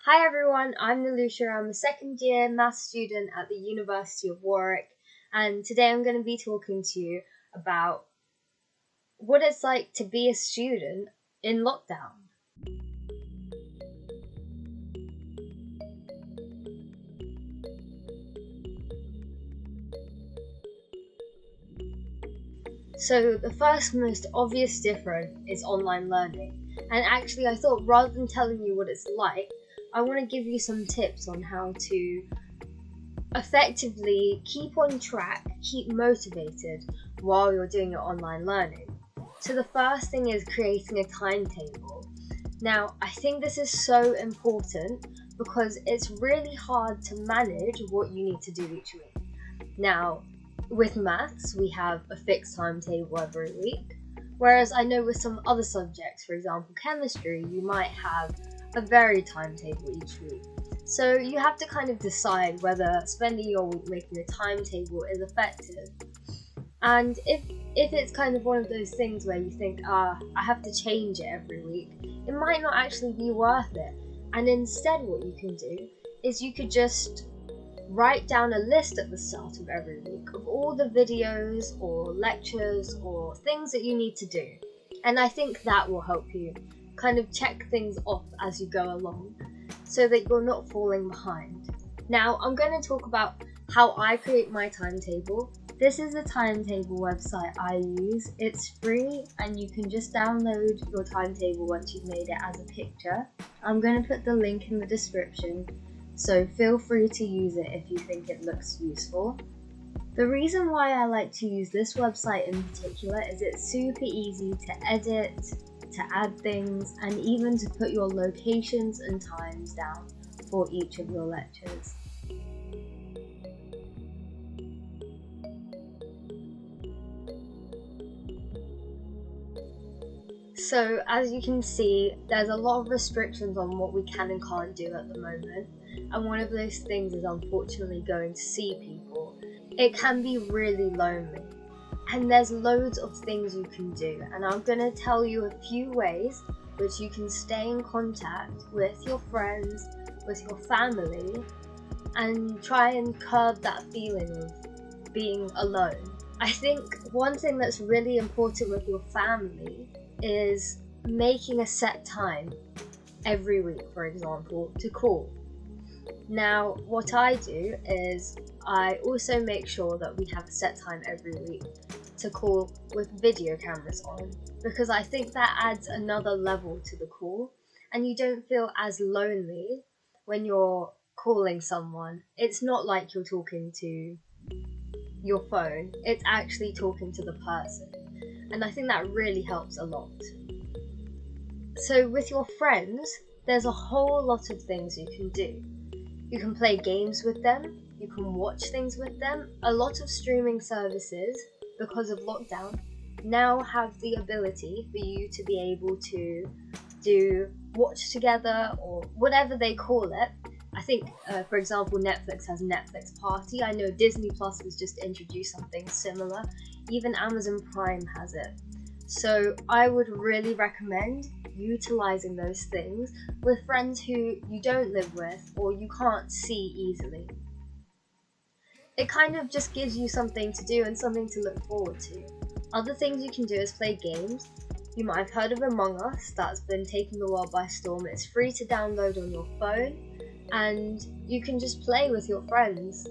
Hi everyone, I'm Nalusha. I'm a second year maths student at the University of Warwick, and today I'm going to be talking to you about what it's like to be a student in lockdown. So the first most obvious difference is online learning, and actually I thought rather than telling you what it's like, I want to give you some tips on how to effectively keep on track, keep motivated while you're doing your online learning. So the first thing is creating a timetable. Now, I think this is so important because it's really hard to manage what you need to do each week. Now, with maths, we have a fixed timetable every week, whereas I know with some other subjects, for example chemistry, you might have a varied timetable each week. So you have to kind of decide whether spending your week making a timetable is effective. And if it's kind of one of those things where you think, I have to change it every week, it might not actually be worth it. And instead what you can do is you could just write down a list at the start of every week of all the videos or lectures or things that you need to do. And I think that will help you kind of check things off as you go along so that you're not falling behind. Now I'm going to talk about how I create my timetable. This is a timetable website I use. It's free and you can just download your timetable once you've made it as a picture. I'm going to put the link in the description, so feel free to use it if you think it looks useful. The reason why I like to use this website in particular is it's super easy to edit, to add things, and even to put your locations and times down for each of your lectures. So as you can see, there's a lot of restrictions on what we can and can't do at the moment, and one of those things is unfortunately going to see people. It can be really lonely, and there's loads of things you can do, and I'm going to tell you a few ways which you can stay in contact with your friends, with your family, and try and curb that feeling of being alone. I think one thing that's really important with your family is making a set time every week, for example, to call. Now, what I do is I also make sure that we have a set time every week to call with video cameras on, because I think that adds another level to the call and you don't feel as lonely when you're calling someone. It's not like you're talking to your phone, it's actually talking to the person, and I think that really helps a lot. So with your friends, there's a whole lot of things you can do. You can play games with them, you can watch things with them. A lot of streaming services, because of lockdown, now have the ability for you to be able to do watch together or whatever they call it. I think, for example, Netflix has Netflix Party. I know Disney Plus has just introduced something similar. Even Amazon Prime has it. So I would really recommend utilizing those things with friends who you don't live with or you can't see easily. It kind of just gives you something to do and something to look forward to. Other things you can do is play games. You might have heard of Among Us, that's been taking the world by storm. It's free to download on your phone and you can just play with your friends.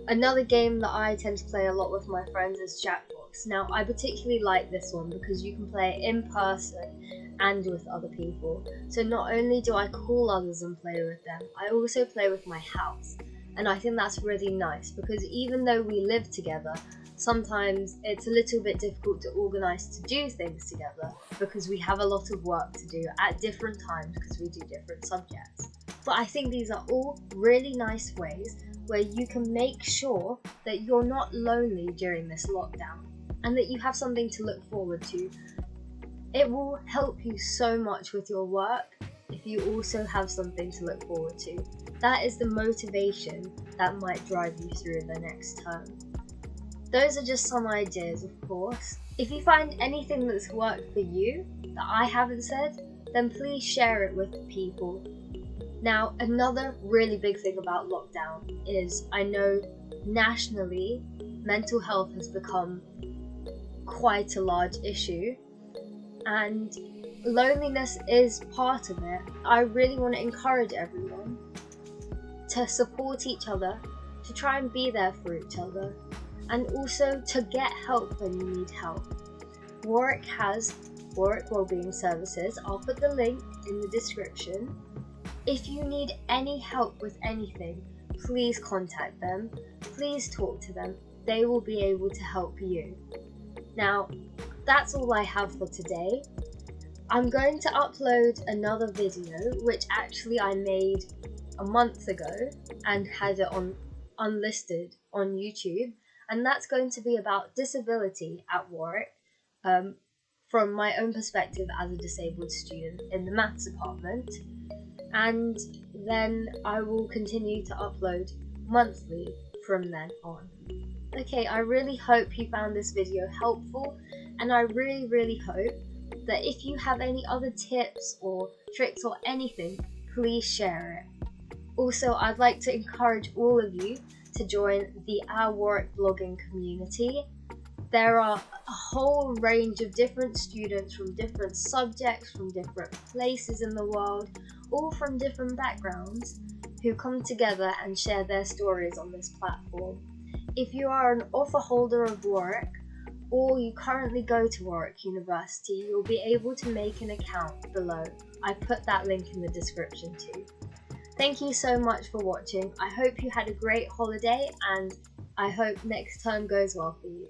Another game that I tend to play a lot with my friends is Jackbox. Now, I particularly like this one because you can play it in person and with other people. So not only do I call others and play with them, I also play with my house. And I think that's really nice because even though we live together, sometimes it's a little bit difficult to organise to do things together because we have a lot of work to do at different times because we do different subjects. But I think these are all really nice ways where you can make sure that you're not lonely during this lockdown and that you have something to look forward to. It will help you so much with your work if you also have something to look forward to. That is the motivation that might drive you through the next term. Those are just some ideas, of course. If you find anything that's worked for you that I haven't said, then please share it with people. Now, another really big thing about lockdown is I know nationally mental health has become quite a large issue, and loneliness is part of it. I really want to encourage everyone to support each other, to try and be there for each other, and also to get help when you need help. Warwick has Warwick Wellbeing Services. I'll put the link in the description. If you need any help with anything, please contact them. Please talk to them. They will be able to help you. Now, that's all I have for today. I'm going to upload another video, which actually I made a month ago and had it on unlisted on YouTube, and that's going to be about disability at Warwick, from my own perspective as a disabled student in the maths department. And then I will continue to upload monthly from then on. Okay, I really hope you found this video helpful, and I really hope that if you have any other tips or tricks or anything, please share it. Also, I'd like to encourage all of you to join the Our Warwick blogging community. There are a whole range of different students from different subjects, from different places in the world, all from different backgrounds, who come together and share their stories on this platform. If you are an offer holder of Warwick, or you currently go to Warwick University, you'll be able to make an account below. I put that link in the description too. Thank you so much for watching. I hope you had a great holiday, and I hope next time goes well for you.